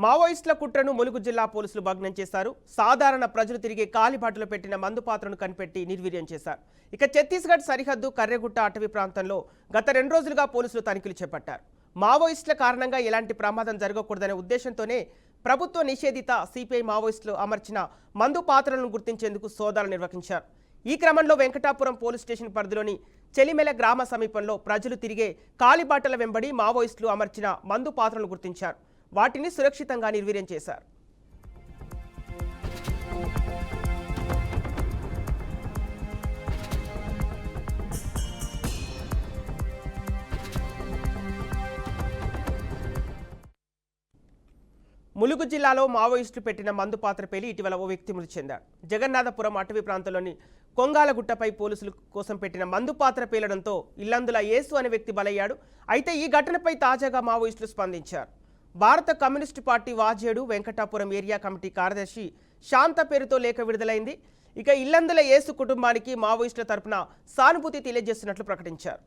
మావోయిస్టుల కుట్రను ములుగు జిల్లా పోలీసులు భగ్నం చేశారు. సాధారణ ప్రజలు తిరిగే కాలిబాటలో పెట్టిన మందు పాత్రను కనిపెట్టి నిర్వీర్యం చేశారు. ఇక ఛత్తీస్గఢ్ సరిహద్దు కర్రెగుట్ట అటవీ ప్రాంతంలో గత 2 రోజులుగా పోలీసులు తనిఖీలు చేపట్టారు. మావోయిస్టుల కారణంగా ఎలాంటి ప్రమాదం జరగకూడదనే ఉద్దేశంతోనే ప్రభుత్వ నిషేధిత సిపిఐ మావోయిస్టులు అమర్చిన మందు పాత్రలను గుర్తించేందుకు సోదాలు నిర్వహించారు. ఈ క్రమంలో వెంకటాపురం పోలీస్ స్టేషన్ పరిధిలోని చెలిమెల గ్రామ సమీపంలో ప్రజలు తిరిగే కాలిబాటల వెంబడి మావోయిస్టులు అమర్చిన మందు పాత్రలను గుర్తించారు. వాటిని సురక్షితంగా నిర్వీర్యం చేశారు. ములుగు జిల్లాలో మావోయిస్టులు పెట్టిన మందు పాత్ర పేలి ఇటీవల ఓ వ్యక్తి మృతి చెందాడు. జగన్నాథపురం అటవీ ప్రాంతంలోని కొంగాలగుట్టపై పోలీసుల కోసం పెట్టిన మందు పాత్ర పేలడంతో ఇల్లందుల యేసు అనే వ్యక్తి బలయ్యాడు. అయితే ఈ ఘటనపై తాజాగా మావోయిస్టులు స్పందించారు. భారత communist party Vajedu Venkatapuram area committee కార్యదర్శి శాంత పేరుతో లేఖ విడుదలైంది. ఇక ఇల్లందుల యేసు కుటుంబానికి మావోయిస్టుల తరపున సానుభూతి తెలియజేస్తున్నట్లు ప్రకటించారు.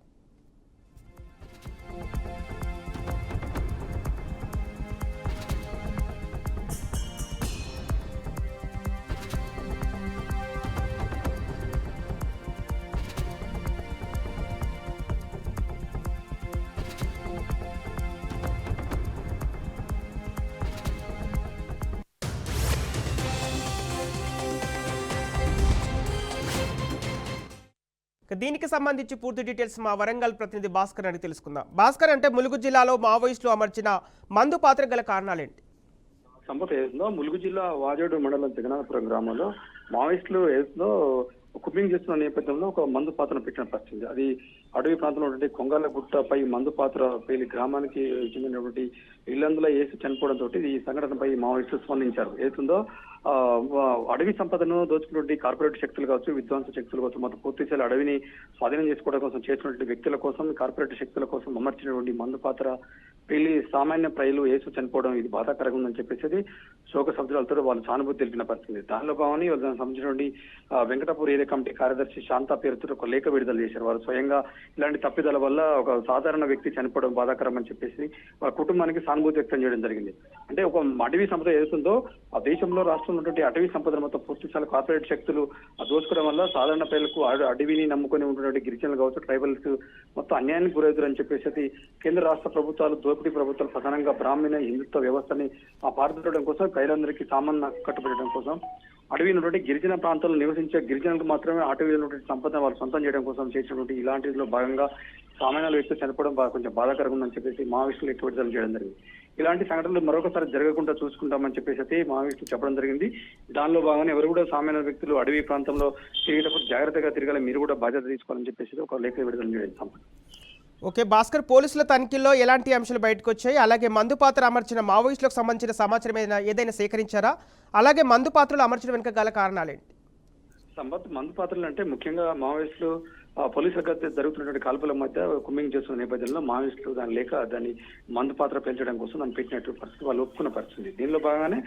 దీనికి సంబంధించి పూర్తి డీటెయిల్స్ మా వరంగల్ ప్రతినిధి భాస్కర్ అడిగి తెలుసుకుందాం. భాస్కర్, అంటే ములుగు జిల్లాలో మావోయిస్టులు అమర్చిన మందు పాత్ర గల కారణాలేంటి? ములుగు జిల్లా వాజేడు మండలం జగన్నాథపురం గ్రామంలో మావోయిస్టులు ఏసులో కుకింగ్ చేస్తున్న నేపథ్యంలో ఒక మందు పాత్రను పెట్టిన పరిస్థితి. అది అడవి ప్రాంతంలో ఉన్నటువంటి కొంగాలగుట్టపై మందు పాత్ర పేలి గ్రామానికి చెందినటువంటి ఇల్లందుల ఏసు చనిపోవడంతో ఈ సంఘటనపై మావోయిస్టులు స్పందించారు. ఏతుందో అడవి సంపదను దోచుకున్నటువంటి కార్పొరేట్ శక్తులు కావచ్చు, విధ్వంస శక్తులు కావచ్చు, మొత్తం పూర్తిస్థాయి అడవిని స్వాధీనం చేసుకోవడం కోసం చేసినటువంటి వ్యక్తుల కోసం, కార్పొరేట్ శక్తుల కోసం అమర్చినటువంటి మందు పాత్ర పెళ్లి సామాన్య ప్రజలు ఏసు చనిపోవడం ఇది బాధాకరంగా ఉందని చెప్పేసి శోక శబ్దాలతో వాళ్ళు సానుభూతి తెలిపిన పరిస్థితి. దానిలో భాగమని దానికి సంబంధించినటువంటి వెంకటాపూర్ ఏరియా కమిటీ కార్యదర్శి శాంత పేరుతో ఒక లేఖ విడుదల చేశారు. వారు స్వయంగా ఇలాంటి తప్పిదాల వల్ల ఒక సాధారణ వ్యక్తి చనిపోవడం బాధాకరం అని చెప్పేసి వాళ్ళ కుటుంబానికి సానుభూతి వ్యక్తం చేయడం జరిగింది. అంటే ఒక అటవీ సంపద ఏదైతుందో ఆ దేశంలో రాష్ట్రంలో ఉన్నటువంటి అటవీ సంపదను మొత్తం పూర్తిస్థాయి కార్పొరేట్ శక్తులు దోచుకోవడం వల్ల సాధారణ ప్రజలకు అడవిని నమ్ముకొని ఉన్నటువంటి గిరిజనులు కావచ్చు, ట్రైబల్స్ మొత్తం అన్యాయానికి గురవుతారని చెప్పేసి కేంద్ర రాష్ట్ర ప్రభుత్వాలు, దోపిడీ ప్రభుత్వాలు ప్రధానంగా బ్రాహ్మణ హిందుత్వ వ్యవస్థని పారదోలడం కోసం, ప్రజలందరికీ సామాన్య కట్టుబెట్టడం కోసం అడవి ఉన్నటువంటి గిరిజన ప్రాంతాల్లో నివసించే గిరిజనులకు మాత్రమే అటవీ ఉన్నటువంటి సంపద వాళ్ళు సొంతం చేయడం కోసం చేసినటువంటి ఇలాంటిలో భాగంగా సామాన్య వ్యక్తులు చనిపోవడం కొంచెం బాధాకరంగా ఉందని చెప్పేసి మావోయిస్టులు ఎక్కువ విడుదల చేయడం జరిగింది. ఇలాంటి సంఘటనలు మరొకసారి జరగకుండా చూసుకుంటామని చెప్పేసి మావోయిస్టులు చెప్పడం జరిగింది. దానిలో భాగంగా ఎవరు కూడా సామాన్య వ్యక్తులు అడవి ప్రాంతంలో తిరిగేటప్పుడు జాగ్రత్తగా తిరగాలి, మీరు కూడా బాధ్యత తీసుకోవాలని చెప్పేసి ఒక లేఖ విడుదల చేయడం. ఓకే భాస్కర్, పోలీసుల తనిఖీల్లో ఎలాంటి అంశాలు బయటకు వచ్చాయి? అలాగే మందు పాత్ర అమర్చిన మావోయిస్టులకు సంబంధించిన సమాచారం ఏదైనా సేకరించారా? అలాగే మందు పాత్రలు అమర్చిన వెనుక గల కారణాలేంటి? మందు పాత్రలు అంటే ముఖ్యంగా మావోయిస్టులు పోలీసులకు జరుగుతున్నటువంటి కాల్పుల మధ్య కుమ్మింగ్ చేస్తున్న నేపథ్యంలో మావోయిస్టులు దాన్ని మందు పాత్ర పెంచడం కోసం దాన్ని పెట్టినట్టు పరిస్థితి వాళ్ళు ఒప్పుకున్న పరిస్థితి. దీనిలో భాగంగానే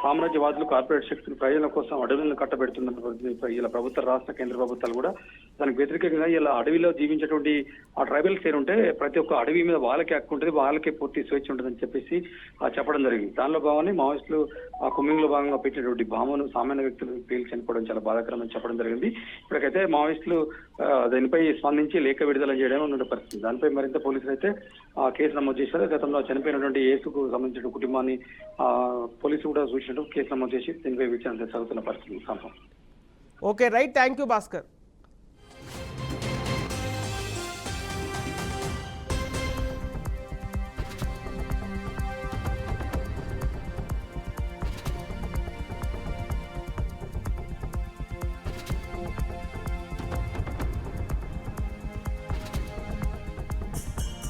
సామ్రాజ్యవాదులు, కార్పొరేట్ శక్తులు ప్రజల కోసం అడవులను కట్టబెడుతున్న ఇలా ప్రభుత్వ, రాష్ట్ర, కేంద్ర ప్రభుత్వాలు కూడా దానికి వ్యతిరేకంగా ఇలా అడవిలో జీవించేటువంటి ఆ ట్రైబల్స్ ఉంటే ప్రతి ఒక్క అడవి మీద వాళ్ళకే హక్కు ఉంటుంది, వాళ్ళకే పూర్తి స్వేచ్ఛ ఉంటుందని చెప్పేసి చెప్పడం జరిగింది. దానిలో భాగంగానే మావోయిస్టులు ఆ కుమ్మింగ్ లో భాగంగా పెట్టినటువంటి భామను సామాన్య వ్యక్తులు పేలి చనిపోవడం చాలా బాధాకరమని చెప్పడం జరిగింది. ఇప్పటికైతే మావోయిస్టులు దానిపై స్పందించి లేఖ విడుదల చేయడం ఉన్న పరిస్థితి. దానిపై మరింత పోలీసులు అయితే కేసు నమోదు చేశారు. గతంలో చనిపోయినటువంటి ఏసుకు సంబంధించిన కుటుంబాన్ని పోలీసులు కూడా చూసినట్టు కేసు నమోదు చేసి దీనిపై విచారణ సాగుతున్న పరిస్థితి. Okay right, thank you Bhaskar.